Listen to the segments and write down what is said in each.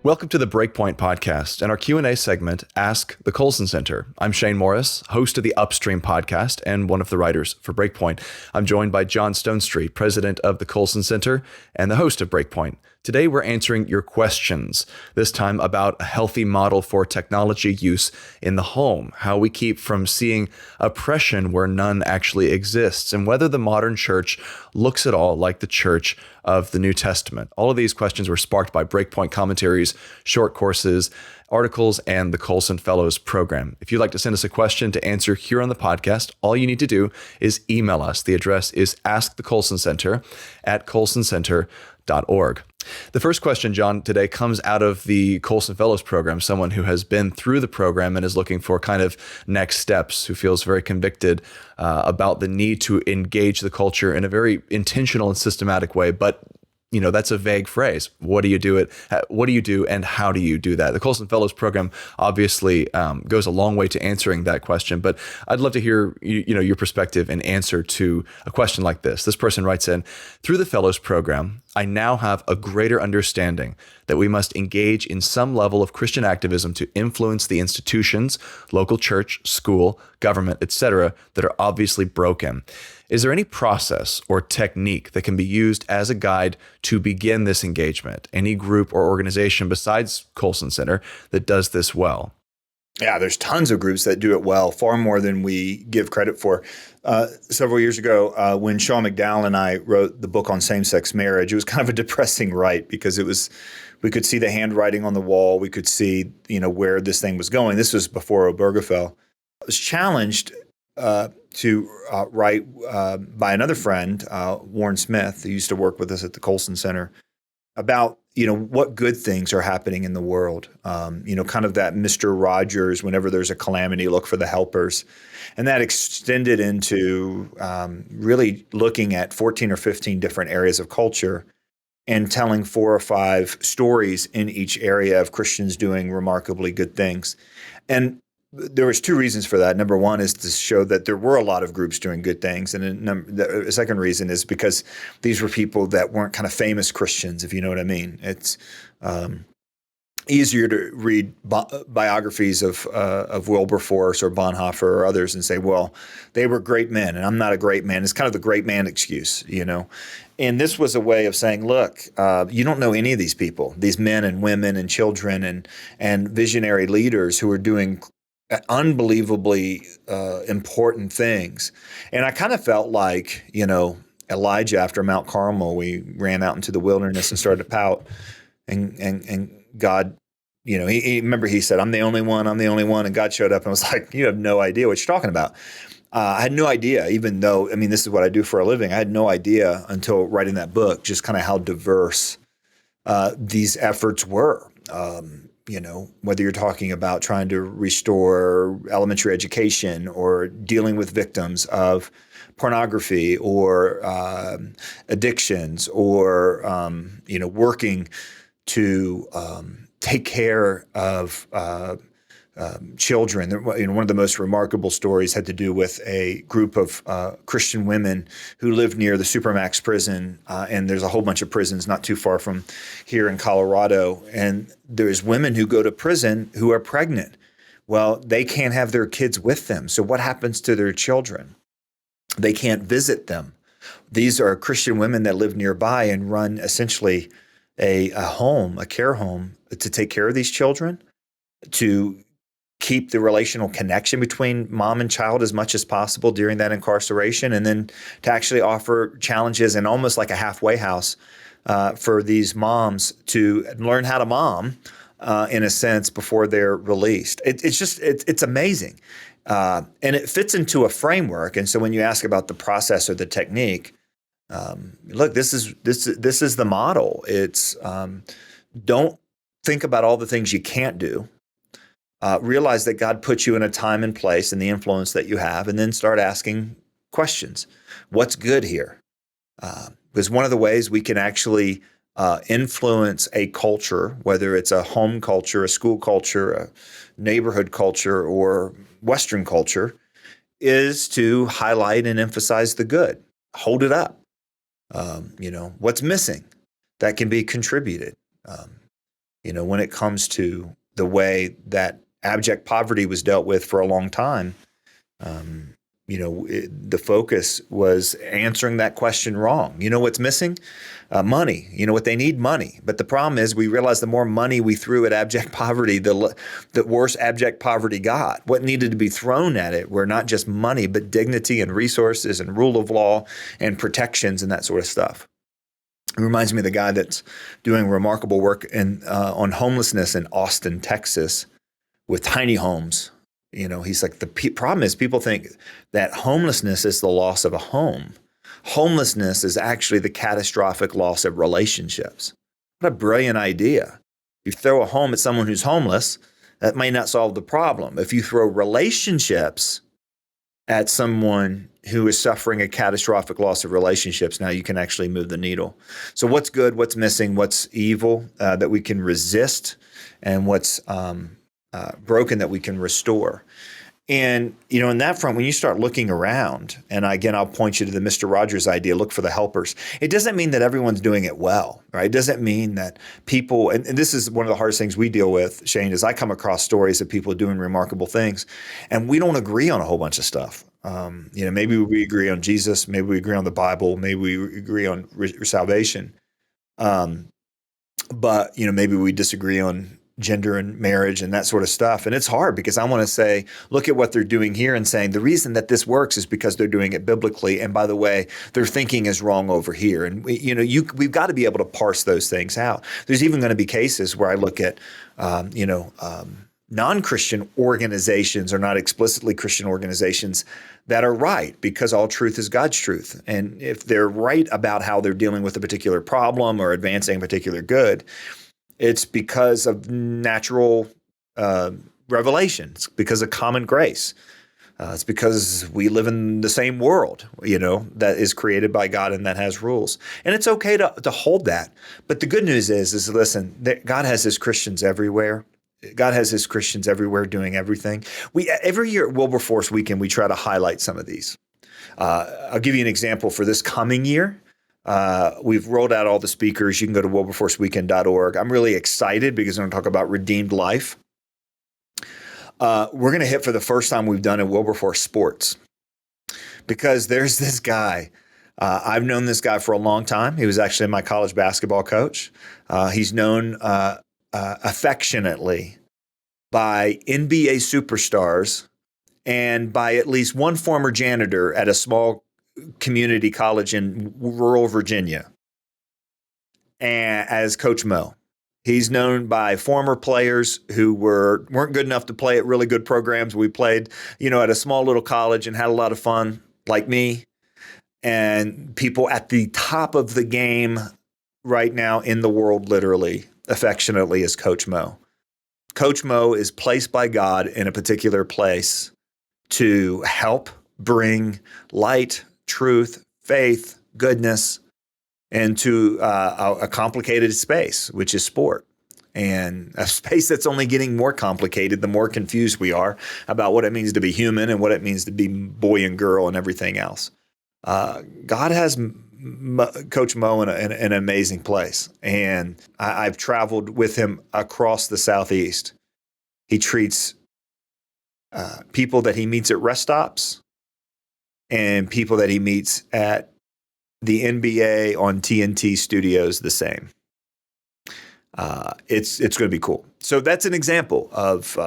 Welcome to the BreakPoint podcast and our Q&A segment, Ask the Colson Center. I'm Shane Morris, host of the Upstream podcast and one of the writers for BreakPoint. I'm joined by John Stonestreet, president of the Colson Center and the host of BreakPoint. Today, we're answering your questions, this time about a healthy model for technology use in the home, how we keep from seeing oppression where none actually exists, and whether the modern church looks at all like the church of the New Testament. All of these questions were sparked by BreakPoint commentaries, short courses, articles, and the Colson Fellows program. If you'd like to send us a question to answer here on the podcast, all you need to do is email us. The address is askthecolsoncenter@colsoncenter.org. The first question, John, today comes out of the Colson Fellows program, someone who has been through the program and is looking for kind of next steps, who feels very convicted about the need to engage the culture in a very intentional and systematic way. But that's a vague phrase. What do you do What do you do and how do you do that? The Colson Fellows program obviously goes a long way to answering that question, but I'd love to hear your perspective and answer to a question like this. This person writes in, through the Fellows program, I now have a greater understanding that we must engage in some level of Christian activism to influence the institutions, local church, school, government, etc., that are obviously broken. Is there any process or technique that can be used as a guide to begin this engagement? Any group or organization besides Colson Center that does this well? Yeah, there's tons of groups that do it well, far more than we give credit for. Several years ago, when Sean McDowell and I wrote the book on same-sex marriage, it was kind of a depressing write because we could see the handwriting on the wall. We could see, where this thing was going. This was before Obergefell. I was challenged to write by another friend, Warren Smith, who used to work with us at the Colson Center, about what good things are happening in the world. Kind of that Mr. Rogers, whenever there's a calamity, look for the helpers. And that extended into really looking at 14 or 15 different areas of culture and telling 4 or 5 stories in each area of Christians doing remarkably good things. And there was 2 reasons for that. Number one is to show that there were a lot of groups doing good things. And the second reason is because these were people that weren't kind of famous Christians, if you know what I mean. It's easier to read biographies of Wilberforce or Bonhoeffer or others and say, well, they were great men and I'm not a great man. It's kind of the great man excuse, And this was a way of saying, look, you don't know any of these people, these men and women and children and visionary leaders who are doing unbelievably important things. And I kind of felt like, Elijah after Mount Carmel, we ran out into the wilderness and started to pout. And God, he said, I'm the only one. And God showed up and was like, you have no idea what you're talking about. I had no idea, even though, this is what I do for a living. I had no idea until writing that book, just kind of how diverse these efforts were. Whether you're talking about trying to restore elementary education or dealing with victims of pornography or addictions or, working to take care of children. One of the most remarkable stories had to do with a group of Christian women who lived near the Supermax prison, and there's a whole bunch of prisons not too far from here in Colorado. And there's women who go to prison who are pregnant. Well, they can't have their kids with them. So what happens to their children? They can't visit them. These are Christian women that live nearby and run essentially a care home to take care of these children, to keep the relational connection between mom and child as much as possible during that incarceration, and then to actually offer challenges and almost like a halfway house for these moms to learn how to mom in a sense before they're released. It's amazing. And it fits into a framework. And so when you ask about the process or the technique, look, this is the model. It's don't think about all the things you can't do. Realize that God put you in a time and place and the influence that you have, and then start asking questions. What's good here? Because one of the ways we can actually influence a culture, whether it's a home culture, a school culture, a neighborhood culture, or Western culture, is to highlight and emphasize the good. Hold it up. What's missing that can be contributed. when it comes to the way that abject poverty was dealt with for a long time, the focus was answering that question wrong. You know what's missing? Money. You know what they need? Money. But the problem is we realized the more money we threw at abject poverty, the worse abject poverty got. What needed to be thrown at it were not just money, but dignity and resources and rule of law and protections and that sort of stuff. It reminds me of the guy that's doing remarkable work on homelessness in Austin, Texas, with tiny homes. He's like, the problem is people think that homelessness is the loss of a home. Homelessness is actually the catastrophic loss of relationships. What a brilliant idea. If you throw a home at someone who's homeless, that may not solve the problem. If you throw relationships at someone who is suffering a catastrophic loss of relationships, now you can actually move the needle. So what's good, what's missing, what's evil that we can resist, and what's broken that we can restore. And, in that front, when you start looking around, and again, I'll point you to the Mr. Rogers idea, look for the helpers. It doesn't mean that everyone's doing it well, right? It doesn't mean that people, and this is one of the hardest things we deal with, Shane, is I come across stories of people doing remarkable things, and we don't agree on a whole bunch of stuff. Maybe we agree on Jesus, maybe we agree on the Bible, maybe we agree on salvation. But, maybe we disagree on gender and marriage and that sort of stuff. And it's hard because I want to say, look at what they're doing here and saying the reason that this works is because they're doing it biblically. And by the way, their thinking is wrong over here. And we've got to be able to parse those things out. There's even going to be cases where I look at, non-Christian organizations or not explicitly Christian organizations that are right because all truth is God's truth. And if they're right about how they're dealing with a particular problem or advancing a particular good, it's because of natural revelation. It's because of common grace. It's because we live in the same world, that is created by God and that has rules. And it's okay to hold that. But the good news is listen, God has his Christians everywhere. God has his Christians everywhere doing everything. Every year at Wilberforce Weekend, we try to highlight some of these. I'll give you an example for this coming year. We've rolled out all the speakers. You can go to wilberforceweekend.org. I'm really excited because I'm going to talk about redeemed life. We're going to hit for the first time we've done in Wilberforce sports because there's this guy. I've known this guy for a long time. He was actually my college basketball coach. He's known affectionately by NBA superstars and by at least one former janitor at a small community college in rural Virginia as Coach Mo. He's known by former players who weren't good enough to play at really good programs. We played, at a small little college and had a lot of fun, like me, and people at the top of the game right now in the world, literally, affectionately, as Coach Mo. Coach Mo is placed by God in a particular place to help bring light, truth, faith, goodness into a complicated space, which is sport. And a space that's only getting more complicated the more confused we are about what it means to be human and what it means to be boy and girl and everything else. God has Coach Mo in an amazing place. And I've traveled with him across the Southeast. He treats people that he meets at rest stops and people that he meets at the NBA on TNT studios the same. It's going to be cool. So that's an example of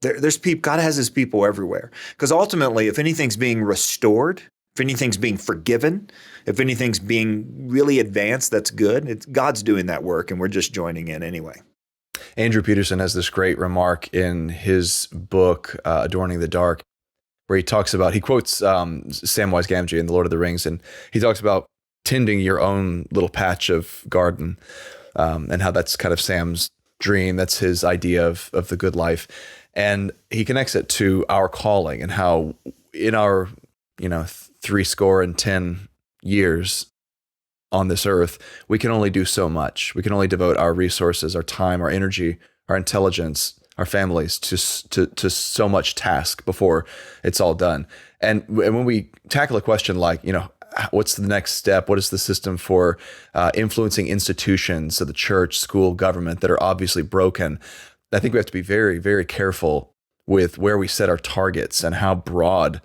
there's people. God has his people everywhere. Because ultimately, if anything's being restored, if anything's being forgiven, if anything's being really advanced, that's good. God's doing that work, and we're just joining in anyway. Andrew Peterson has this great remark in his book, Adorning the Dark, where he quotes Samwise Gamgee in The Lord of the Rings, and he talks about tending your own little patch of garden, and how that's kind of Sam's dream. That's his idea of the good life. And he connects it to our calling and how in our, 70 years on this earth, we can only do so much. We can only devote our resources, our time, our energy, our intelligence, our families to so much task before it's all done. And when we tackle a question like, what's the next step? What is the system for influencing institutions, so the church, school, government, that are obviously broken? I think we have to be very, very careful with where we set our targets and how broad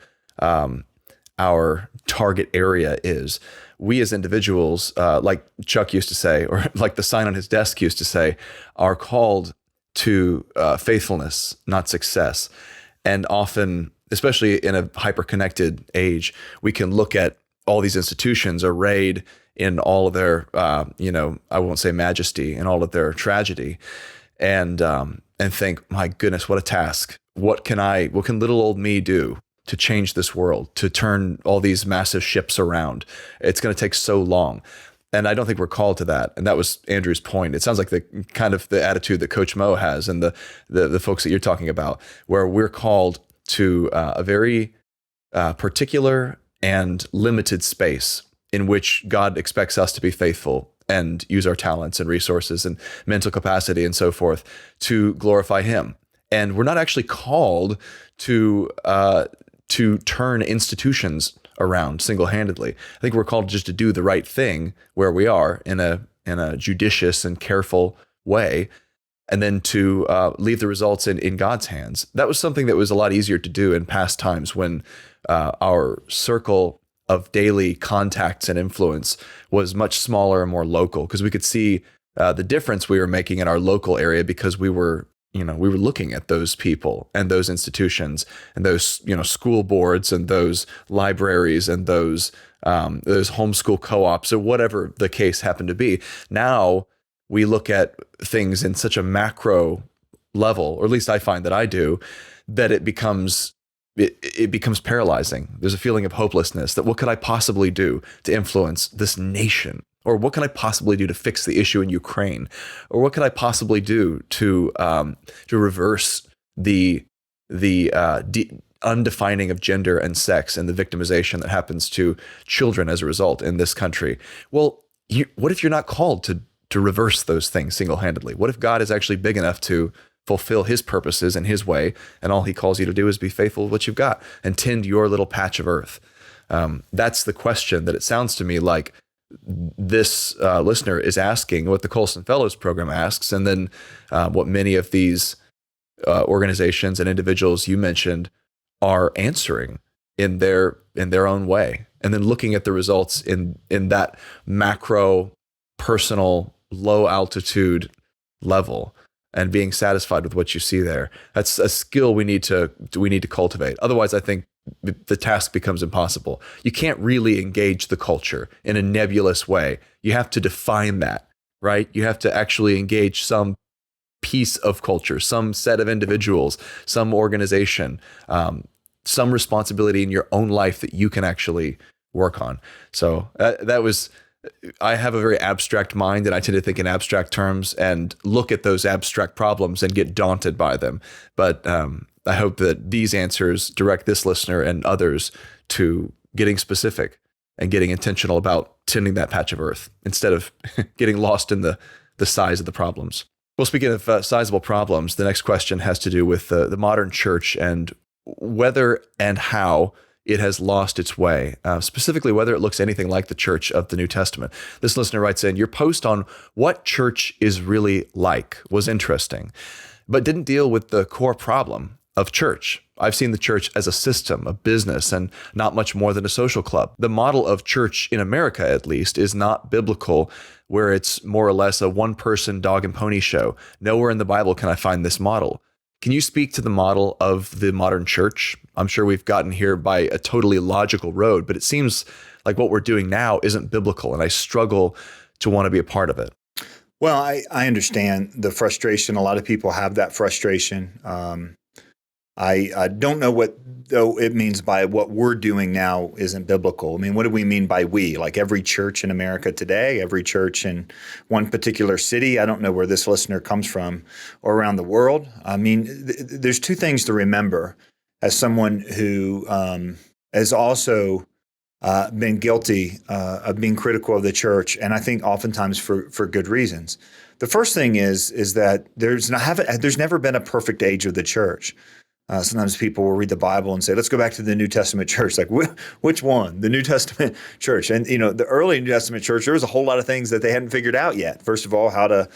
our target area is. We as individuals, like Chuck used to say, or like the sign on his desk used to say, are called to faithfulness, not success. And often, especially in a hyper-connected age, we can look at all these institutions arrayed in all of their, I won't say majesty, in all of their tragedy, and think, my goodness, what a task! What can little old me do to change this world, to turn all these massive ships around? It's going to take so long. And I don't think we're called to that. And that was Andrew's point. It sounds like the kind of the attitude that Coach Mo has, and the folks that you're talking about, where we're called to a very particular and limited space in which God expects us to be faithful and use our talents and resources and mental capacity and so forth to glorify Him. And we're not actually called to turn institutions around single-handedly. I think we're called just to do the right thing where we are in a judicious and careful way, and then to leave the results in God's hands. That was something that was a lot easier to do in past times, when our circle of daily contacts and influence was much smaller and more local, because we could see the difference we were making in our local area, because we were looking at those people and those institutions and those, school boards and those libraries and those homeschool co-ops, or whatever the case happened to be. Now we look at things in such a macro level, or at least I find that I do, that it becomes paralyzing. There's a feeling of hopelessness, that what could I possibly do to influence this nation? Or what can I possibly do to fix the issue in Ukraine? Or what can I possibly do to reverse the undefining of gender and sex and the victimization that happens to children as a result in this country? Well, what if you're not called to reverse those things single-handedly? What if God is actually big enough to fulfill His purposes in His way, and all He calls you to do is be faithful with what you've got and tend your little patch of earth? That's the question that it sounds to me like this listener is asking, what the Colson Fellows program asks, and then what many of these organizations and individuals you mentioned are answering in their own way, and then looking at the results in that macro, personal, low altitude level, and being satisfied with what you see there. That's a skill we need to cultivate. Otherwise, I think the task becomes impossible. You can't really engage the culture in a nebulous way. You have to define that, right? You have to actually engage some piece of culture, some set of individuals, some organization, some responsibility in your own life that you can actually work on. So I have a very abstract mind, and I tend to think in abstract terms and look at those abstract problems and get daunted by them. But I hope that these answers direct this listener and others to getting specific and getting intentional about tending that patch of earth, instead of getting lost in the size of the problems. Well, speaking of sizable problems, the next question has to do with the modern church and whether and how it has lost its way, specifically whether it looks anything like the church of the New Testament. This listener writes in, your post on what church is really like was interesting, but didn't deal with the core problem of church. I've seen the church as a system, a business, and not much more than a social club. The model of church in America, at least, is not biblical, where it's more or less a one-person dog and pony show. Nowhere in the Bible can I find this model. Can you speak to the model of the modern church? I'm sure we've gotten here by a totally logical road, but it seems like what we're doing now isn't biblical, and I struggle to want to be a part of it. Well, I understand the frustration. A lot of people have that frustration. I don't know what though it means by what we're doing now isn't biblical. I mean, what do we mean by we? Like every church in America today, every church in one particular city? I don't know where this listener comes from, or around the world. I mean, there's two things to remember as someone who has also been guilty of being critical of the church, and I think oftentimes for good reasons. The first thing is that there's never been a perfect age of the church. Sometimes people will read the Bible and say, let's go back to the New Testament church. Like, which one? The New Testament church. And, the early New Testament church, there was a whole lot of things that they hadn't figured out yet. First of all, how to,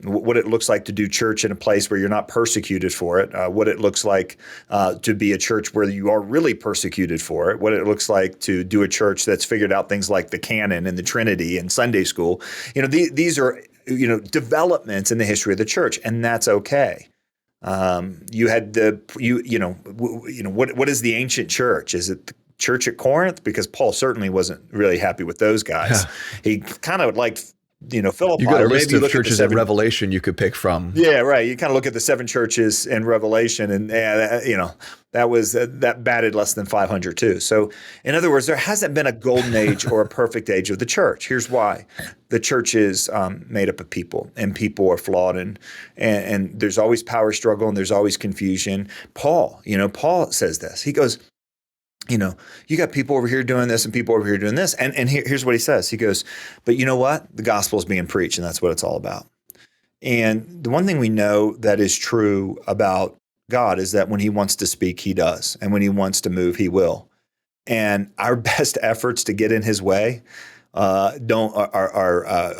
what it looks like to do church in a place where you're not persecuted for it, what it looks like to be a church where you are really persecuted for it, what it looks like to do a church that's figured out things like the canon and the Trinity and Sunday school. These are, developments in the history of the church, and that's okay. You had what is the ancient church? Is it the church at Corinth? Because Paul certainly wasn't really happy with those guys. Yeah. He kind of liked, Philippi. You got a list of churches in Revelation you could pick from. Yeah, right. You kind of look at the 7 churches in Revelation, and that batted less than 500 too. So, in other words, there hasn't been a golden age or a perfect age of the church. Here's why: the church is made up of people, and people are flawed, and there's always power struggle, and there's always confusion. Paul says this. He goes, you got people over here doing this and people over here doing this. And here's what he says. He goes, but you know what? The gospel is being preached, and that's what it's all about. And the one thing we know that is true about God is that when he wants to speak, he does. And when he wants to move, he will. And our best efforts to get in his way are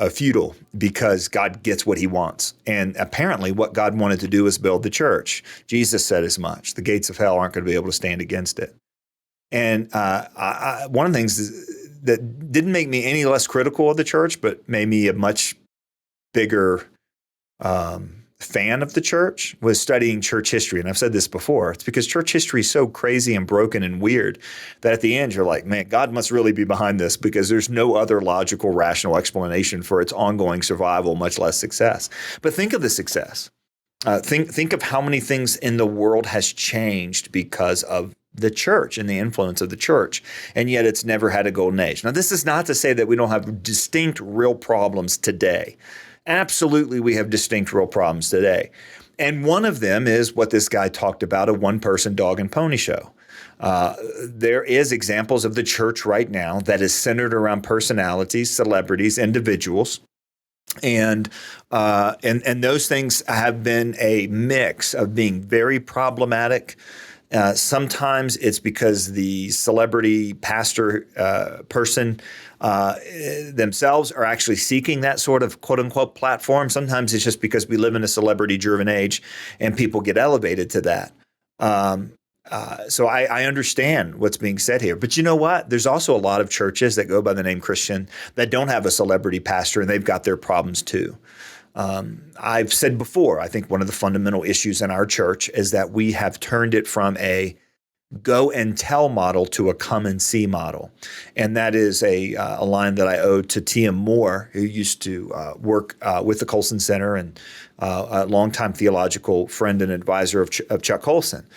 futile, because God gets what he wants. And apparently what God wanted to do is build the church. Jesus said as much. The gates of hell aren't going to be able to stand against it. And one of the things that didn't make me any less critical of the church, but made me a much bigger fan of the church, was studying church history. And I've said this before. It's because church history is so crazy and broken and weird that at the end you're like, man, God must really be behind this, because there's no other logical, rational explanation for its ongoing survival, much less success. But think of the success. Think of how many things in the world has changed because of the church and the influence of the church, and yet it's never had a golden age. Now, this is not to say that we don't have distinct real problems today. Absolutely, we have distinct real problems today. And one of them is what this guy talked about, a one-person dog and pony show. There is examples of the church right now that is centered around personalities, celebrities, individuals. And those things have been a mix of being very problematic. Sometimes it's because the celebrity pastor person themselves are actually seeking that sort of quote unquote platform. Sometimes it's just because we live in a celebrity driven age and people get elevated to that. So I understand what's being said here. But you know what? There's also a lot of churches that go by the name Christian that don't have a celebrity pastor, and they've got their problems too. I've said before, I think one of the fundamental issues in our church is that we have turned it from a go and tell model to a come and see model. And that is a line that I owe to T.M. Moore, who used to work with the Colson Center, and a longtime theological friend and advisor of Chuck Colson.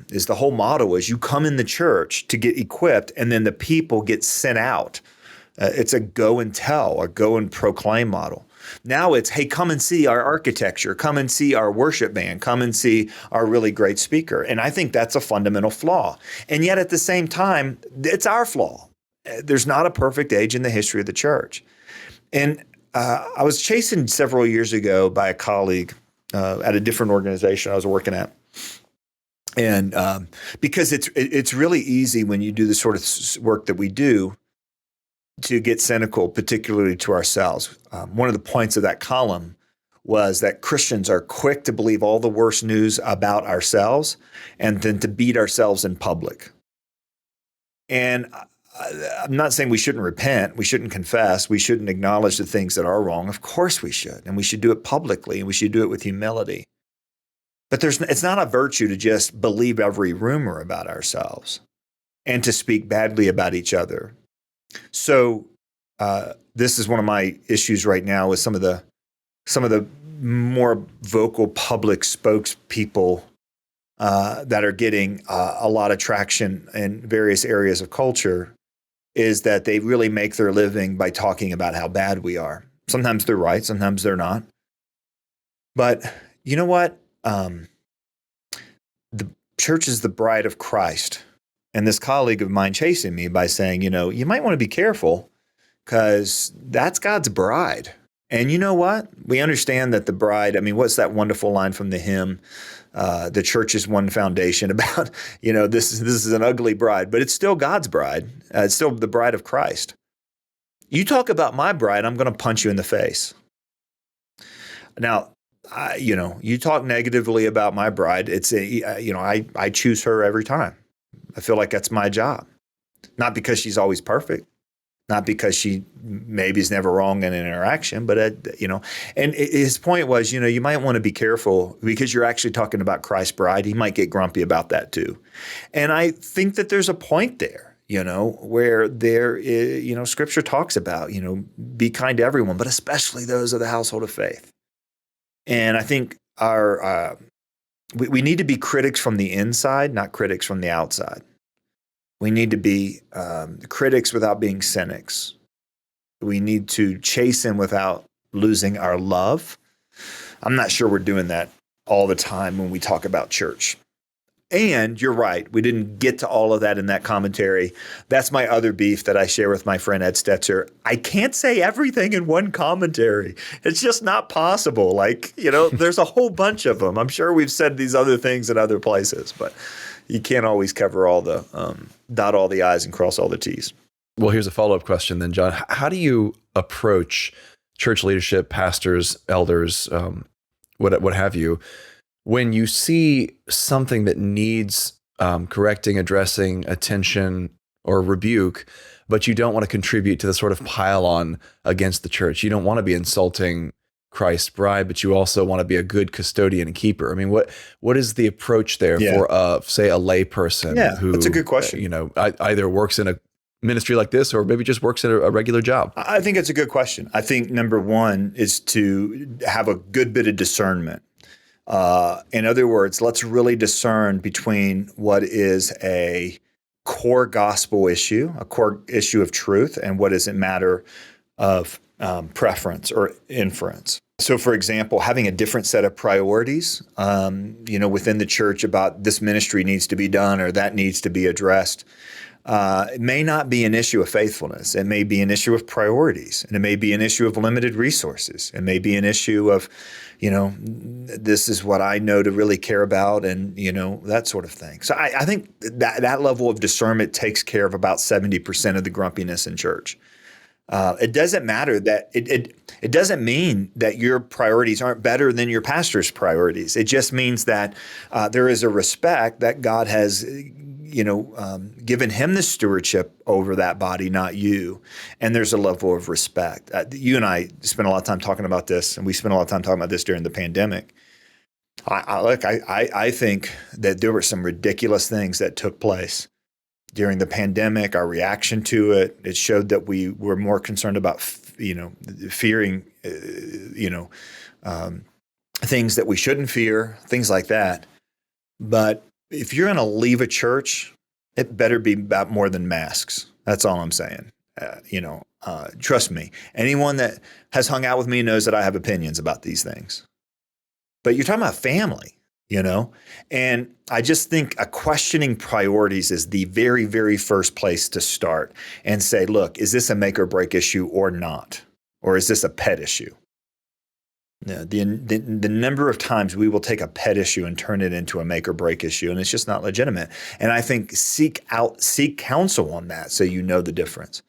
Is the whole motto is you come in the church to get equipped, and then the people get sent out. It's a go and tell, a go and proclaim model. Now it's, hey, come and see our architecture, come and see our worship band, come and see our really great speaker. And I think that's a fundamental flaw. And yet at the same time, it's our flaw. There's not a perfect age in the history of the church. And I was chastened several years ago by a colleague at a different organization I was working at. And because it's really easy when you do the sort of work that we do to get cynical, particularly to ourselves. One of the points of that column was that Christians are quick to believe all the worst news about ourselves and then to beat ourselves in public. And I'm not saying we shouldn't repent, we shouldn't confess, we shouldn't acknowledge the things that are wrong. Of course we should, and we should do it publicly, and we should do it with humility. But it's not a virtue to just believe every rumor about ourselves and to speak badly about each other. So this is one of my issues right now with some of the more vocal public spokespeople that are getting a lot of traction in various areas of culture, is that they really make their living by talking about how bad we are. Sometimes they're right, sometimes they're not. But you know what? The church is the bride of Christ. And this colleague of mine chasing me by saying, you might want to be careful because that's God's bride. And you know what? We understand that the bride, I mean, what's that wonderful line from the hymn? The church is one foundation about, this is an ugly bride, but it's still God's bride. It's still the bride of Christ. You talk about my bride, I'm going to punch you in the face. Now, you talk negatively about my bride. I choose her every time. I feel like that's my job. Not because she's always perfect, not because she maybe is never wrong in an interaction, but, and his point was, you might want to be careful because you're actually talking about Christ's bride. He might get grumpy about that too. And I think that there's a point there, where there is, Scripture talks about, be kind to everyone, but especially those of the household of faith. And I think we need to be critics from the inside, not critics from the outside. We need to be critics without being cynics. We need to chasten without losing our love. I'm not sure we're doing that all the time when we talk about church. And you're right, we didn't get to all of that in that commentary. That's my other beef that I share with my friend Ed Stetzer. I can't say everything in one commentary. It's just not possible. There's a whole bunch of them. I'm sure we've said these other things in other places, but you can't always cover all the dot all the I's and cross all the T's. Well, here's a follow-up question then, John. How do you approach church leadership, pastors, elders, what have you, when you see something that needs correcting, addressing, attention, or rebuke, but you don't want to contribute to the sort of pile-on against the church? You don't want to be insulting Christ's bride, but you also want to be a good custodian and keeper. I mean, what is the approach there for, say, a lay person who, that's a good question. Either works in a ministry like this or maybe just works in a regular job? I think it's a good question. I think number one is to have a good bit of discernment. In other words, let's really discern between what is a core gospel issue, a core issue of truth, and what is a matter of preference or inference. So, for example, having a different set of priorities, within the church about this ministry needs to be done or that needs to be addressed, it may not be an issue of faithfulness. It may be an issue of priorities, and it may be an issue of limited resources. It may be an issue of, this is what I know to really care about, and that sort of thing. So I think that level of discernment takes care of about 70% of the grumpiness in church. It doesn't matter that it doesn't mean that your priorities aren't better than your pastor's priorities. It just means that there is a respect that God has, given him the stewardship over that body, not you. And there's a level of respect. You and I spent a lot of time talking about this, and we spent a lot of time talking about this during the pandemic. I think that there were some ridiculous things that took place during the pandemic. Our reaction to it, it showed that we were more concerned about, fearing, things that we shouldn't fear, things like that. But if you're going to leave a church, it better be about more than masks. That's all I'm saying. Trust me. Anyone that has hung out with me knows that I have opinions about these things. But you're talking about family. And I just think questioning priorities is the very, very first place to start and say, look, is this a make or break issue or not? Or is this a pet issue? The number of times we will take a pet issue and turn it into a make or break issue, and it's just not legitimate. And I think seek counsel on that so you know the difference.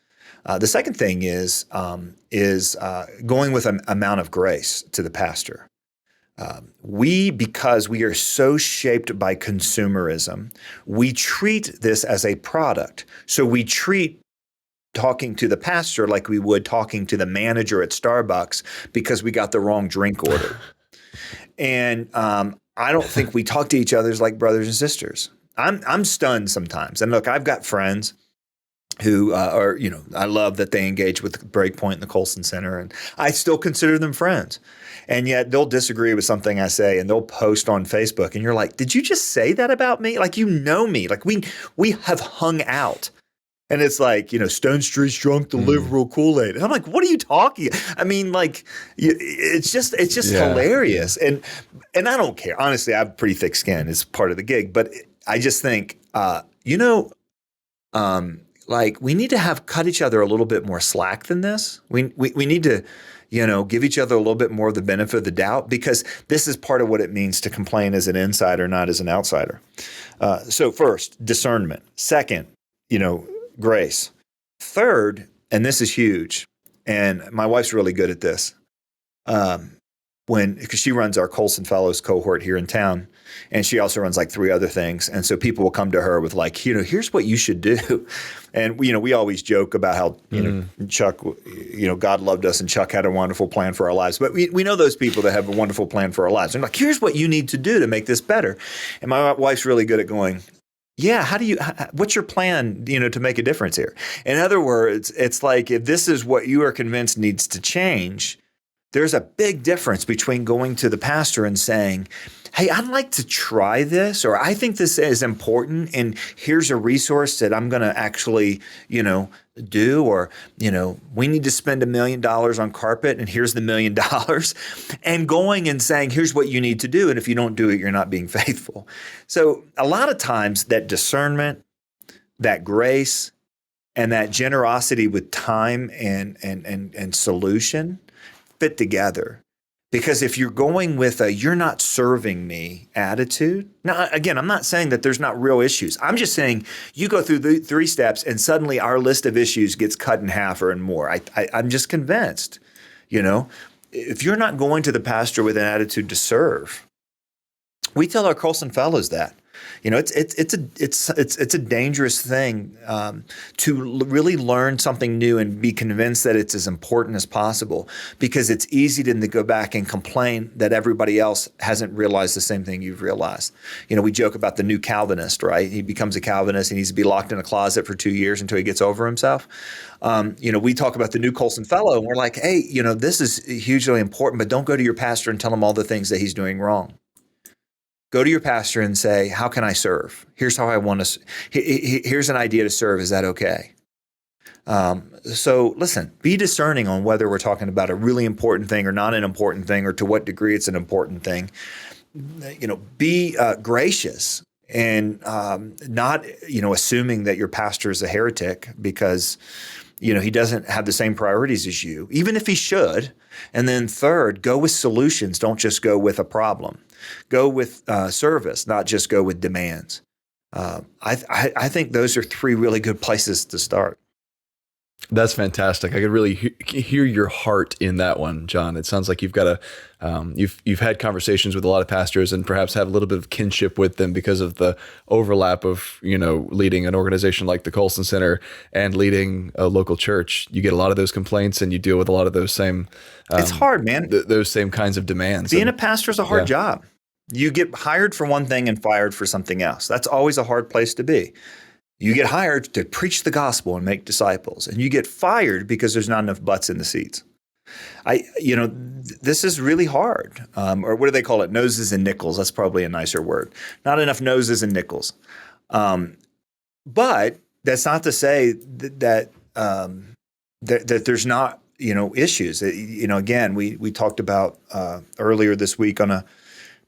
The second thing is going with an amount of grace to the pastor. Because we are so shaped by consumerism, we treat this as a product. So we treat talking to the pastor like we would talking to the manager at Starbucks because we got the wrong drink order. And I don't think we talk to each other like brothers and sisters. I'm stunned sometimes. And look, I've got friends who I love that they engage with BreakPoint and the Colson Center, and I still consider them friends. And yet they'll disagree with something I say, and they'll post on Facebook, and you're like, did you just say that about me? Like, me. Like, we have hung out. And it's like, Stone Street's drunk the liberal Kool-Aid. And I'm like, what are you talking? I mean, like, it's just hilarious. And I don't care. Honestly, I have pretty thick skin. It's part of the gig. But I just think, like we need to cut each other a little bit more slack than this. We need to, give each other a little bit more of the benefit of the doubt, because this is part of what it means to complain as an insider, not as an outsider. So first, discernment. Second, grace. Third, and this is huge, and my wife's really good at this, because she runs our Colson Fellows cohort here in town, and she also runs like 3 other things. And so people will come to her with like, here's what you should do. And, we always joke about how, Chuck, God loved us and Chuck had a wonderful plan for our lives. But we know those people that have a wonderful plan for our lives. And like, here's what you need to do to make this better. And my wife's really good at going, yeah, what's your plan, to make a difference here? In other words, it's like, if this is what you are convinced needs to change, there's a big difference between going to the pastor and saying, hey, I'd like to try this, or I think this is important, and here's a resource that I'm going to actually, do, or, we need to spend $1 million on carpet, and here's the $1 million, and going and saying, here's what you need to do, and if you don't do it, you're not being faithful. So a lot of times that discernment, that grace, and that generosity with time and solution fit together. Because if you're going with a you're not serving me attitude, now, again, I'm not saying that there's not real issues. I'm just saying you go through the 3 steps and suddenly our list of issues gets cut in half or in more. I'm just convinced, if you're not going to the pastor with an attitude to serve, we tell our Colson fellows that. It's a dangerous thing to really learn something new and be convinced that it's as important as possible, because it's easy to go back and complain that everybody else hasn't realized the same thing you've realized. We joke about the new Calvinist, right? He becomes a Calvinist and he needs to be locked in a closet for 2 years until he gets over himself. We talk about the new Colson fellow and we're like, hey, this is hugely important, but don't go to your pastor and tell him all the things that he's doing wrong. Go to your pastor and say, how can I serve? Here's how I want to, here's an idea to serve. Is that okay? So listen, be discerning on whether we're talking about a really important thing or not an important thing, or to what degree it's an important thing. Be gracious and not, assuming that your pastor is a heretic because, he doesn't have the same priorities as you, even if he should. And then third, go with solutions. Don't just go with a problem. Go with service, not just go with demands. I think those are 3 really good places to start. That's fantastic. I could really hear your heart in that one, John. It sounds like you've got you've had conversations with a lot of pastors and perhaps have a little bit of kinship with them because of the overlap of, leading an organization like the Colson Center and leading a local church. You get a lot of those complaints and you deal with a lot of those same. It's hard, man. Those same kinds of demands. Being a pastor is a hard job. You get hired for one thing and fired for something else. That's always a hard place to be. You get hired to preach the gospel and make disciples, and you get fired because there's not enough butts in the seats. This is really hard. Or what do they call it? Noses and nickels. That's probably a nicer word. Not enough noses and nickels. But that's not to say that there's not, issues. Again, we talked about earlier this week on a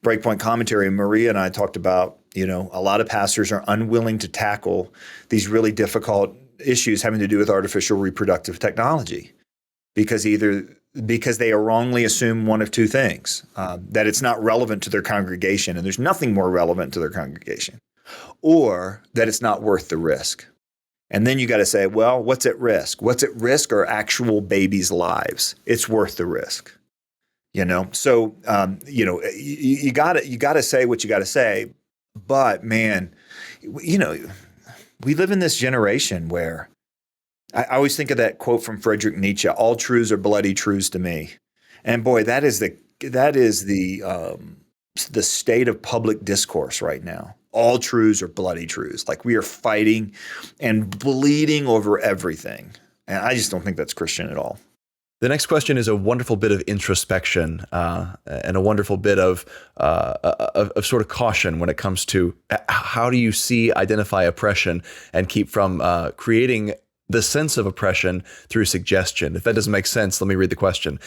BreakPoint commentary, Maria and I talked about, a lot of pastors are unwilling to tackle these really difficult issues having to do with artificial reproductive technology because they are wrongly assume one of 2 things, that it's not relevant to their congregation and there's nothing more relevant to their congregation, or that it's not worth the risk. And then you got to say, well, what's at risk? What's at risk are actual babies' lives. It's worth the risk. So, you gotta say what you gotta say, but man, we live in this generation where I always think of that quote from Friedrich Nietzsche, all truths are bloody truths to me. And boy, that is the state of public discourse right now. All truths are bloody truths. Like we are fighting and bleeding over everything. And I just don't think that's Christian at all. The next question is a wonderful bit of introspection and a wonderful bit of sort of caution when it comes to how do you identify oppression and keep from creating the sense of oppression through suggestion. If that doesn't make sense, let me read the question.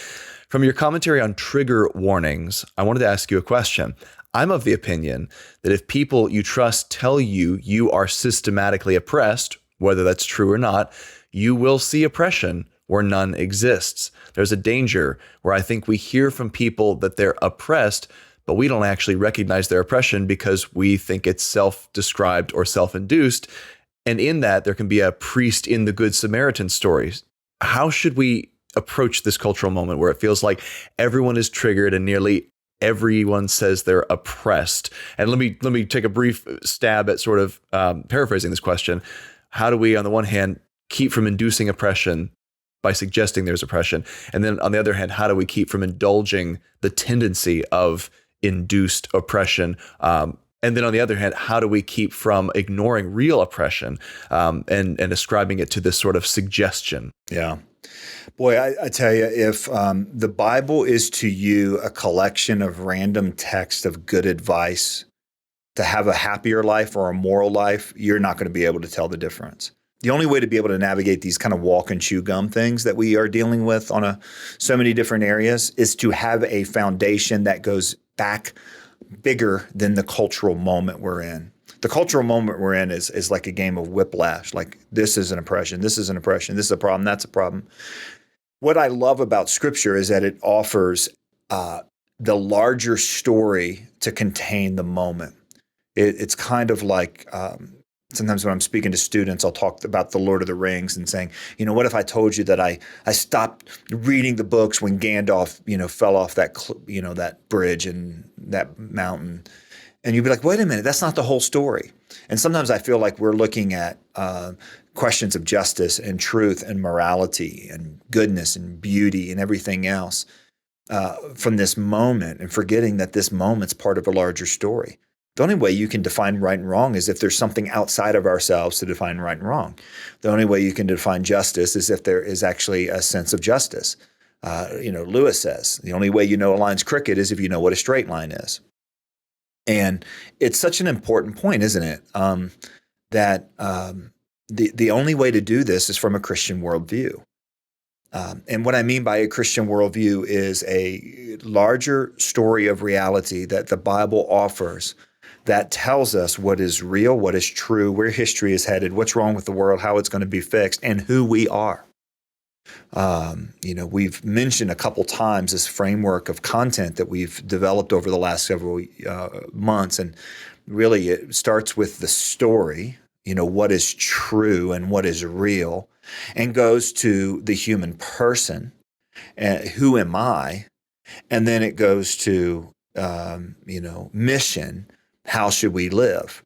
From your commentary on trigger warnings, I wanted to ask you a question. I'm of the opinion that if people you trust tell you you are systematically oppressed, whether that's true or not, you will see oppression where none exists. There's a danger where I think we hear from people that they're oppressed, but we don't actually recognize their oppression because we think it's self-described or self-induced. And in that, there can be a priest in the Good Samaritan stories. How should we approach this cultural moment where it feels like everyone is triggered and nearly everyone says they're oppressed? And let me take a brief stab at sort of paraphrasing this question. How do we, on the one hand, keep from inducing oppression by suggesting there's oppression? And then on the other hand, how do we keep from indulging the tendency of induced oppression? And then on the other hand, how do we keep from ignoring real oppression and ascribing it to this sort of suggestion? Yeah. Boy, I tell you, if the Bible is to you a collection of random text of good advice to have a happier life or a moral life, you're not going to be able to tell the difference. The only way to be able to navigate these kind of walk and chew gum things that we are dealing with on so many different areas is to have a foundation that goes back bigger than the cultural moment we're in. The cultural moment we're in is like a game of whiplash. Like, this is an oppression, this is an oppression, this is a problem, that's a problem. What I love about Scripture is that it offers the larger story to contain the moment. It's kind of like sometimes when I'm speaking to students, I'll talk about the Lord of the Rings and saying, what if I told you that I stopped reading the books when Gandalf, fell off that, that bridge and that mountain. And you'd be like, wait a minute, that's not the whole story. And sometimes I feel like we're looking at questions of justice and truth and morality and goodness and beauty and everything else from this moment and forgetting that this moment's part of a larger story. The only way you can define right and wrong is if there's something outside of ourselves to define right and wrong. The only way you can define justice is if there is actually a sense of justice. Lewis says, the only way you know a line's crooked is if you know what a straight line is. And it's such an important point, isn't it? That the only way to do this is from a Christian worldview. And what I mean by a Christian worldview is a larger story of reality that the Bible offers that tells us what is real, what is true, where history is headed, what's wrong with the world, how it's going to be fixed, and who we are. We've mentioned a couple times this framework of content that we've developed over the last several months. And really it starts with the story, what is true and what is real, and goes to the human person, who am I? And then it goes to, mission, how should we live?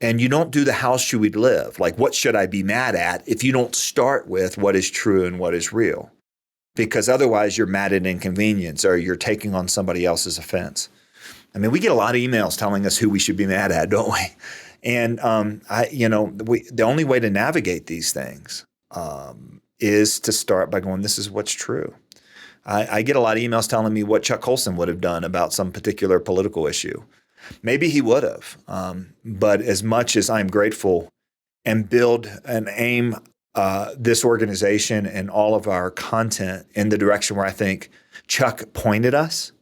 And you don't do the how should we live, like what should I be mad at, if you don't start with what is true and what is real. Because otherwise you're mad at inconvenience or you're taking on somebody else's offense. I mean, we get a lot of emails telling us who we should be mad at, don't we? And the only way to navigate these things is to start by going, this is what's true. I get a lot of emails telling me what Chuck Colson would have done about some particular political issue. Maybe he would have, but as much as I'm grateful and build and aim this organization and all of our content in the direction where I think Chuck pointed us,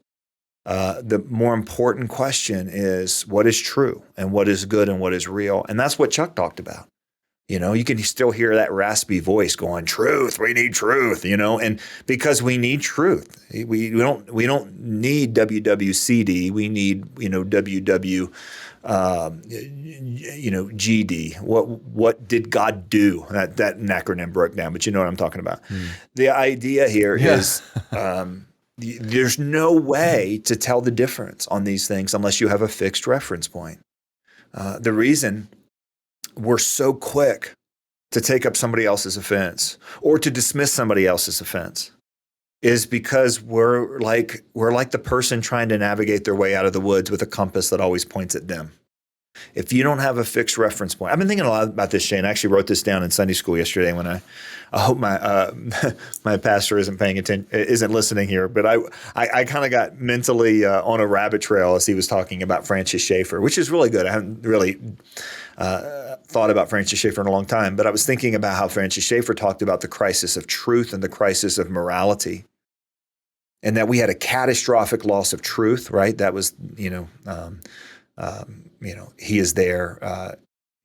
the more important question is what is true and what is good and what is real. And that's what Chuck talked about. You can still hear that raspy voice going, truth, we need truth, and because we need truth. We don't need WWCD, we need, WW, GD. What did God do? That acronym broke down, but you know what I'm talking about. The idea here is there's no way to tell the difference on these things unless you have a fixed reference point. The reason we're so quick to take up somebody else's offense or to dismiss somebody else's offense is because we're like the person trying to navigate their way out of the woods with a compass that always points at them. If you don't have a fixed reference point, I've been thinking a lot about this, Shane. I actually wrote this down in Sunday school yesterday when I hope my my pastor isn't paying attention, isn't listening here. But I kind of got mentally on a rabbit trail as he was talking about Francis Schaeffer, which is really good. I haven't really thought about Francis Schaeffer in a long time, but I was thinking about how Francis Schaeffer talked about the crisis of truth and the crisis of morality, and that we had a catastrophic loss of truth. Right? That was he is there.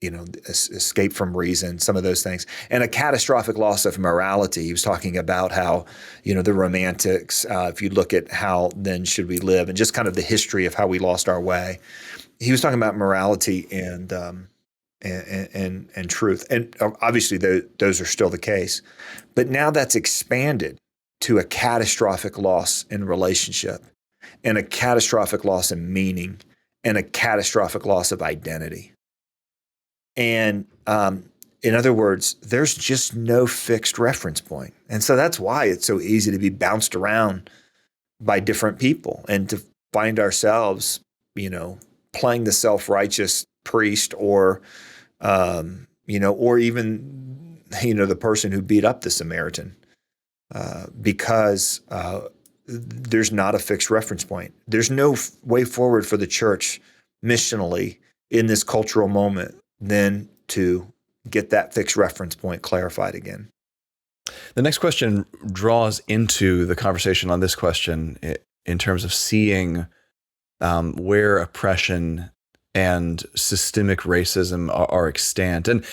escape from reason, some of those things, and a catastrophic loss of morality. He was talking about how, the Romantics, if you look at how then should we live, and just kind of the history of how we lost our way. He was talking about morality and truth, and obviously those are still the case, but now that's expanded to a catastrophic loss in relationship, and a catastrophic loss in meaning, and a catastrophic loss of identity. And in other words, there's just no fixed reference point. And so that's why it's so easy to be bounced around by different people and to find ourselves, playing the self-righteous priest or even, the person who beat up the Samaritan because there's not a fixed reference point. There's no way forward for the church missionally in this cultural moment than to get that fixed reference point clarified again. The next question draws into the conversation on this question in terms of seeing where oppression and systemic racism are extant. And,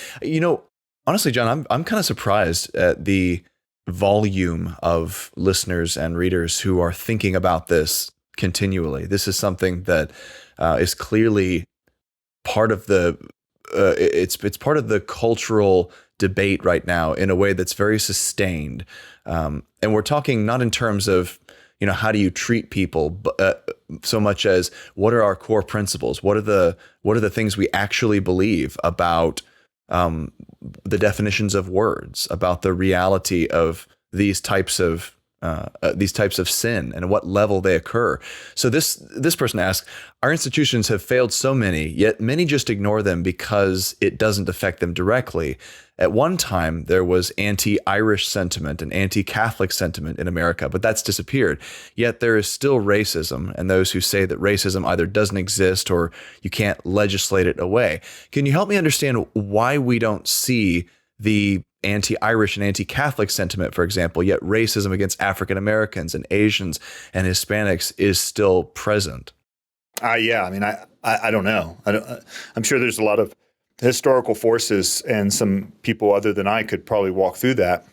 honestly, John, I'm kind of surprised at the volume of listeners and readers who are thinking about this continually. This is something that is clearly part of the it's part of the cultural debate right now in a way that's very sustained. And we're talking not in terms of, how do you treat people, but so much as what are our core principles? What are the things we actually believe about the definitions of words, about the reality of these types of sin and what level they occur. So this person asks, our institutions have failed so many, yet many just ignore them because it doesn't affect them directly. At one time, there was anti-Irish sentiment and anti-Catholic sentiment in America, but that's disappeared. Yet there is still racism, and those who say that racism either doesn't exist or you can't legislate it away. Can you help me understand why we don't see the anti-Irish and anti-Catholic sentiment, for example, yet racism against African Americans and Asians and Hispanics is still present? Yeah, I don't know. I'm sure there's a lot of historical forces, and some people other than I could probably walk through that.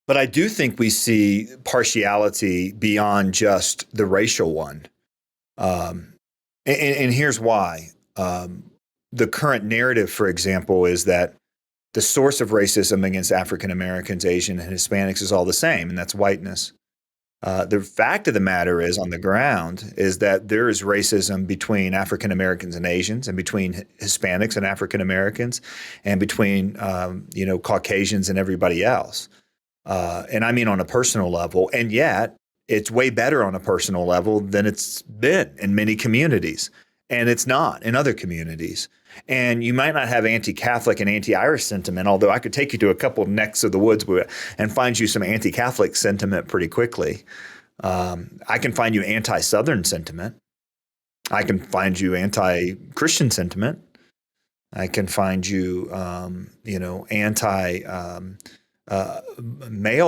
But I do think we see partiality beyond just the racial one. And here's why. The current narrative, for example, is that the source of racism against African Americans, Asian, and Hispanics is all the same, and that's whiteness. The fact of the matter is, on the ground, is that there is racism between African Americans and Asians, and between Hispanics and African Americans, and between Caucasians and everybody else. And I mean on a personal level, and yet it's way better on a personal level than it's been in many communities, and it's not in other communities. And you might not have anti-Catholic and anti-Irish sentiment, although I could take you to a couple of necks of the woods and find you some anti-Catholic sentiment pretty quickly. I can find you anti-Southern sentiment. I can find you anti-Christian sentiment. I can find you, anti-male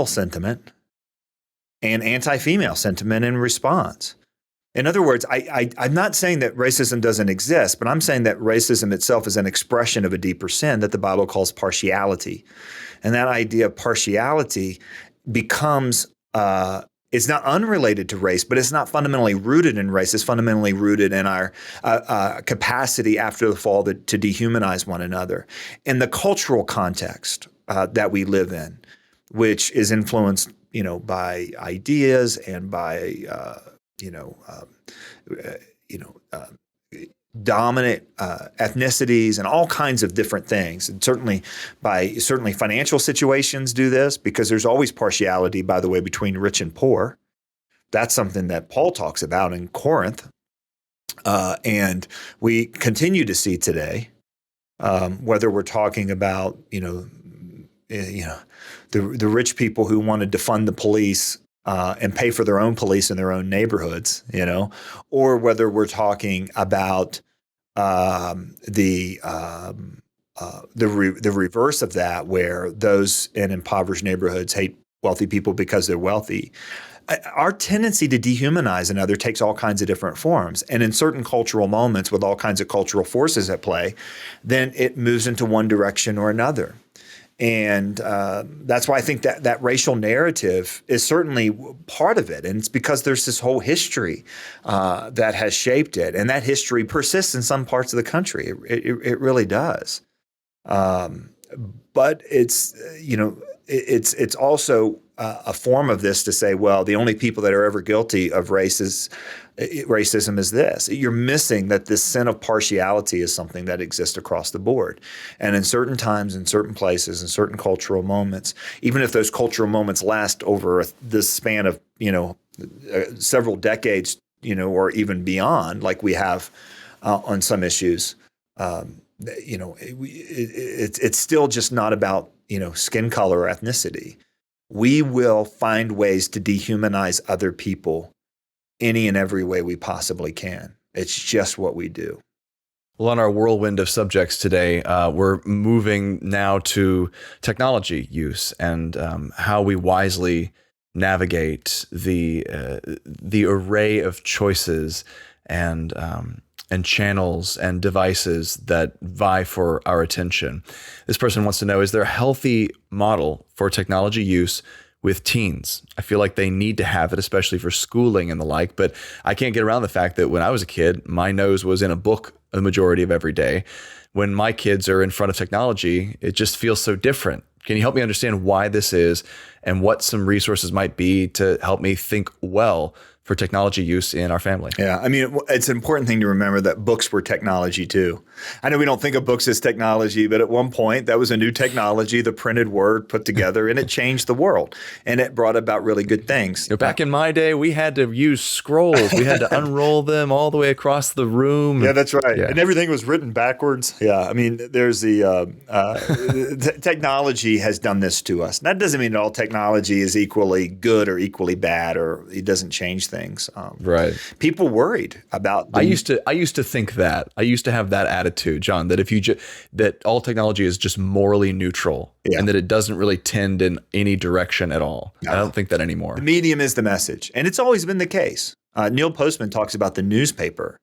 sentiment and anti-female sentiment in response. In other words, I'm not saying that racism doesn't exist, but I'm saying that racism itself is an expression of a deeper sin that the Bible calls partiality. And that idea of partiality becomes, it's not unrelated to race, but it's not fundamentally rooted in race. It's fundamentally rooted in our capacity after the fall to dehumanize one another. In the cultural context that we live in, which is influenced, by ideas and by dominant ethnicities and all kinds of different things. And certainly financial situations do this, because there's always partiality, by the way, between rich and poor. That's something that Paul talks about in Corinth. And we continue to see today, whether we're talking about, the rich people who want to defund the police and pay for their own police in their own neighborhoods, or whether we're talking about the reverse of that, where those in impoverished neighborhoods hate wealthy people because they're wealthy. our tendency to dehumanize another takes all kinds of different forms. And in certain cultural moments with all kinds of cultural forces at play, then it moves into one direction or another. And that's why I think that racial narrative is certainly part of it. And it's because there's this whole history that has shaped it. And that history persists in some parts of the country. It really does. But it's, it's also a form of this to say, well, the only people that are ever guilty of racism is this. You're missing that this sin of partiality is something that exists across the board. And in certain times, in certain places, in certain cultural moments, even if those cultural moments last over this span of, several decades, or even beyond, like we have on some issues, it's still just not about, skin color or ethnicity. We will find ways to dehumanize other people any and every way we possibly can. It's just what we do. Well, on our whirlwind of subjects today, we're moving now to technology use and how we wisely navigate the array of choices and channels and devices that vie for our attention. This person wants to know, is there a healthy model for technology use with teens? I feel like they need to have it, especially for schooling and the like, but I can't get around the fact that when I was a kid, my nose was in a book the majority of every day. When my kids are in front of technology, it just feels so different. Can you help me understand why this is and what some resources might be to help me think well for technology use in our family? Yeah, I mean, it's an important thing to remember that books were technology too. I know we don't think of books as technology, but at one point that was a new technology, the printed word put together, and it changed the world and it brought about really good things. Back in my day, we had to use scrolls. We had to unroll them all the way across the room. Yeah, that's right. Yeah. And everything was written backwards. Yeah, I mean, there's the technology has done this to us. And that doesn't mean all technology is equally good or equally bad, or it doesn't change things. Right. People worried about. I used to think that. I used to have that attitude, John, that if that all technology is just morally neutral, and that it doesn't really tend in any direction at all. No. I don't think that anymore. The medium is the message, and it's always been the case. Neil Postman talks about the newspaper,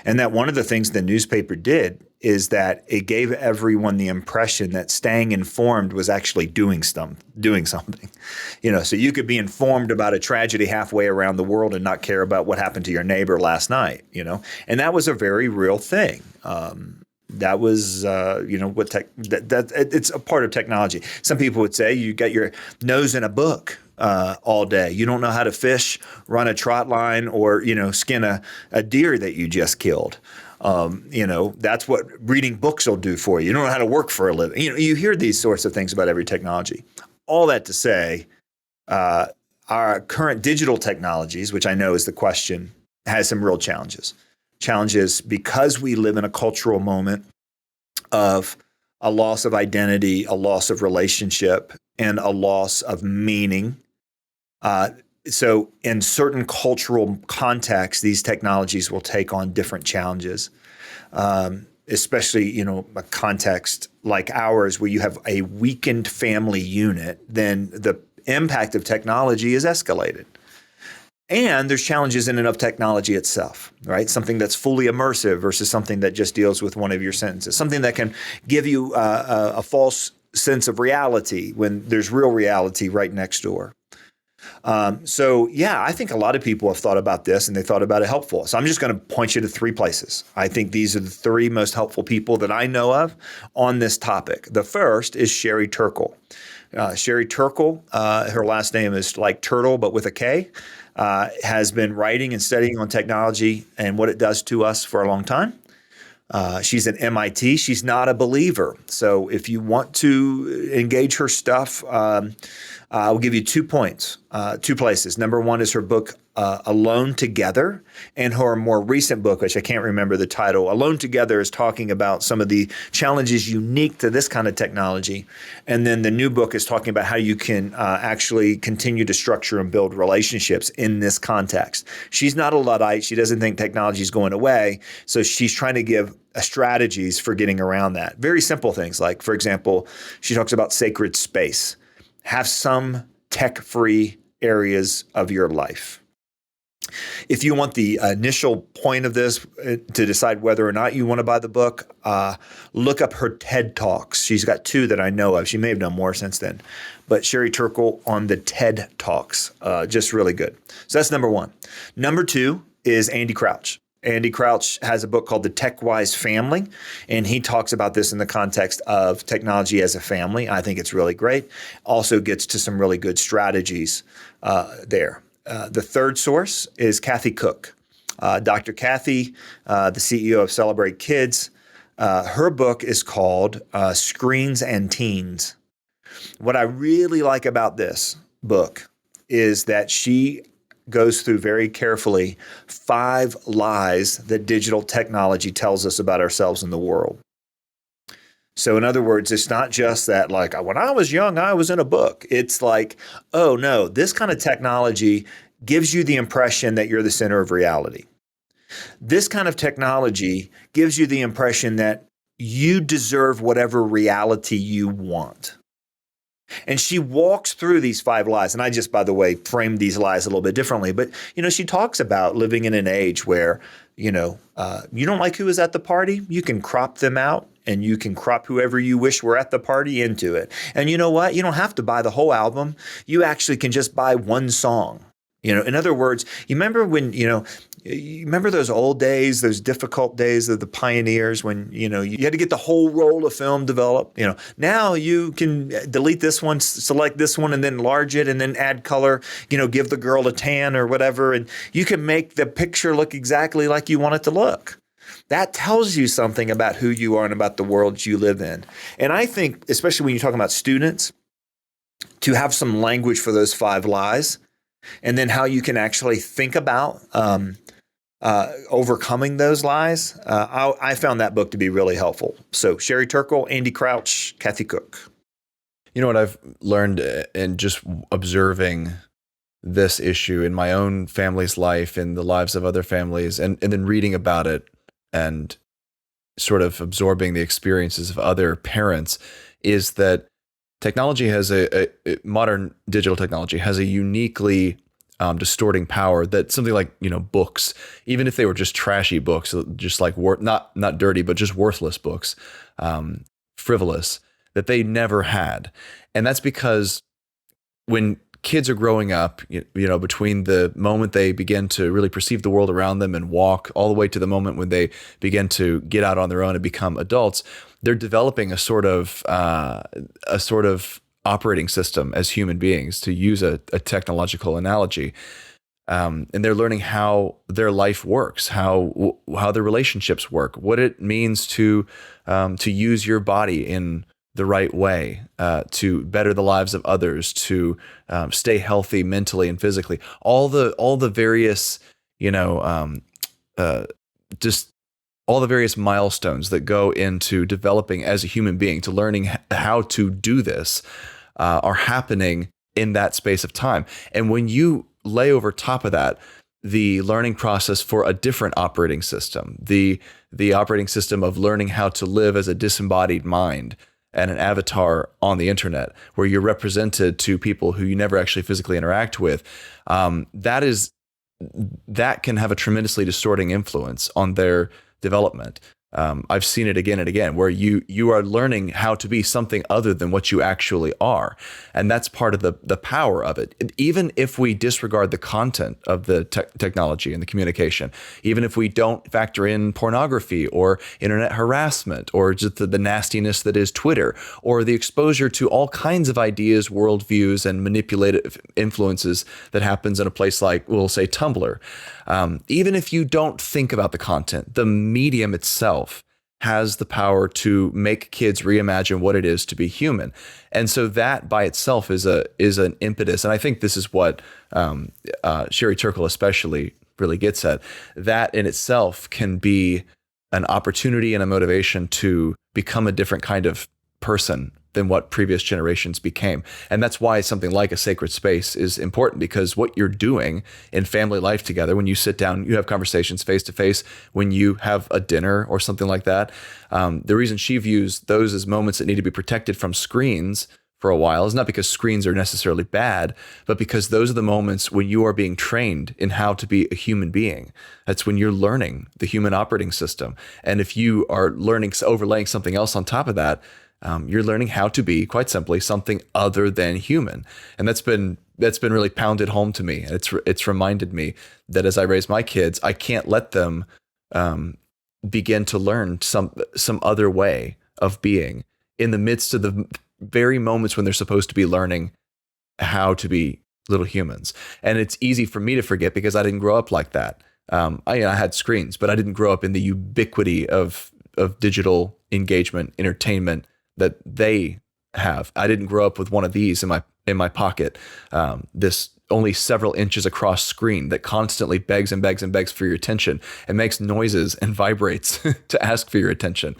and that one of the things the newspaper did is that it gave everyone the impression that staying informed was actually doing something. So you could be informed about a tragedy halfway around the world and not care about what happened to your neighbor last night, and that was a very real thing. That was, it's a part of technology. Some people would say you got your nose in a book all day. You don't know how to fish, run a trot line, or, skin a deer that you just killed. That's what reading books will do for you. You don't know how to work for a living. You hear these sorts of things about every technology. All that to say, our current digital technologies, which I know is the question, has some real challenges. Challenges because we live in a cultural moment of a loss of identity, a loss of relationship, and a loss of meaning. So in certain cultural contexts, these technologies will take on different challenges, especially, a context like ours where you have a weakened family unit, then the impact of technology is escalated. And there's challenges in and of technology itself, right? Something that's fully immersive versus something that just deals with one of your sentences. Something that can give you a false sense of reality when there's real reality right next door. I think a lot of people have thought about this and they thought about it helpful. So I'm just going to point you to three places. I think these are the three most helpful people that I know of on this topic. The first is Sherry Turkle. Sherry Turkle, her last name is like turtle, but with a K. Has been writing and studying on technology and what it does to us for a long time. She's at MIT. She's not a believer. So if you want to engage her stuff, I'll give you 2 points, 2 places. Number one is her book, Alone Together, and her more recent book, which I can't remember the title. Alone Together is talking about some of the challenges unique to this kind of technology. And then the new book is talking about how you can actually continue to structure and build relationships in this context. She's not a Luddite. She doesn't think technology is going away. So she's trying to give strategies for getting around that. Very simple things like, for example, she talks about sacred space. Have some tech-free areas of your life. If you want the initial point of this to decide whether or not you want to buy the book, look up her TED Talks. She's got 2 that I know of. She may have done more since then. But Sherry Turkle on the TED Talks, just really good. So that's number 1. Number 2 is Andy Crouch. Andy Crouch has a book called The Tech-Wise Family, and he talks about this in the context of technology as a family. I think it's really great. Also gets to some really good strategies there. The third source is Kathy Cook. Dr. Kathy, the CEO of Celebrate Kids, her book is called Screens and Teens. What I really like about this book is that she goes through very carefully 5 lies that digital technology tells us about ourselves and the world. So in other words, it's not just that like, when I was young, I was in a book. It's like, oh no, this kind of technology gives you the impression that you're the center of reality. This kind of technology gives you the impression that you deserve whatever reality you want. And she walks through these 5 lies. And I just, by the way, framed these lies a little bit differently. But, she talks about living in an age where, you don't like who was at the party. You can crop them out and you can crop whoever you wish were at the party into it. And you know what? You don't have to buy the whole album. You actually can just buy one song. In other words, you remember when, you remember those old days, those difficult days of the pioneers when, you had to get the whole roll of film developed. Now you can delete this one, select this one, and then enlarge it and then add color, give the girl a tan or whatever. And you can make the picture look exactly like you want it to look. That tells you something about who you are and about the world you live in. And I think, especially when you're talking about students, to have some language for those 5 lies, and then how you can actually think about overcoming those lies. I found that book to be really helpful. So Sherry Turkle, Andy Crouch, Kathy Cook. You know what I've learned in just observing this issue in my own family's life, in the lives of other families, and then reading about it and sort of absorbing the experiences of other parents, is that technology has modern digital technology has a uniquely distorting power that something like, books, even if they were just trashy books, just like not dirty, but just worthless books, frivolous, that they never had. And that's because when kids are growing up, between the moment they begin to really perceive the world around them and walk all the way to the moment when they begin to get out on their own and become adults, they're developing a sort of operating system as human beings, to use a technological analogy. And they're learning how their life works, how their relationships work, what it means to use your body in the right way, to better the lives of others, to stay healthy mentally and physically. All the various, just all the various milestones that go into developing as a human being, to learning how to do this, are happening in that space of time. And when you lay over top of that the learning process for a different operating system, the operating system of learning how to live as a disembodied mind and an avatar on the internet, where you're represented to people who you never actually physically interact with, that can have a tremendously distorting influence on their development. I've seen it again and again, where you are learning how to be something other than what you actually are. And that's part of the power of it. Even if we disregard the content of the technology and the communication, even if we don't factor in pornography or internet harassment or just the nastiness that is Twitter, or the exposure to all kinds of ideas, worldviews, and manipulative influences that happens in a place like, we'll say, Tumblr. Even if you don't think about the content, the medium itself has the power to make kids reimagine what it is to be human. And so that by itself is an impetus. And I think this is what Sherry Turkle especially really gets at. That in itself can be an opportunity and a motivation to become a different kind of person than what previous generations became. And that's why something like a sacred space is important, because what you're doing in family life together, when you sit down, you have conversations face to face, when you have a dinner or something like that, the reason she views those as moments that need to be protected from screens for a while is not because screens are necessarily bad, but because those are the moments when you are being trained in how to be a human being. That's when you're learning the human operating system. And if you are overlaying something else on top of that, you're learning how to be, quite simply, something other than human. And that's been really pounded home to me. And it's reminded me that as I raise my kids, I can't let them begin to learn some other way of being in the midst of the very moments when they're supposed to be learning how to be little humans. And it's easy for me to forget because I didn't grow up like that. I had screens, but I didn't grow up in the ubiquity of digital engagement, entertainment that they have. I didn't grow up with one of these in my pocket. This only several inches across screen that constantly begs and begs and begs for your attention and makes noises and vibrates to ask for your attention.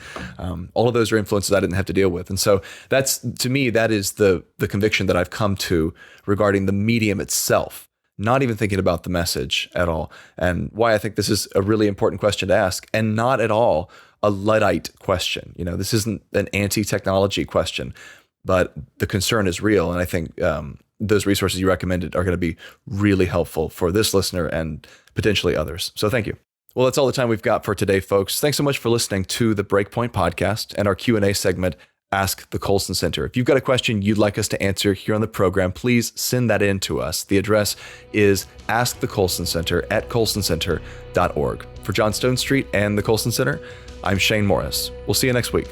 All of those are influences I didn't have to deal with. And so to me, that is the conviction that I've come to regarding the medium itself, not even thinking about the message at all. And why I think this is a really important question to ask, and not at all a Luddite question. This isn't an anti-technology question, but the concern is real. And I think those resources you recommended are going to be really helpful for this listener and potentially others. So thank you. Well, that's all the time we've got for today, folks. Thanks so much for listening to the BreakPoint podcast and our Q&A segment, Ask the Colson Center. If you've got a question you'd like us to answer here on the program, please send that in to us. The address is askthecolsoncenter@colsoncenter.org. For John Stone Street and the Colson Center, I'm Shane Morris. We'll see you next week.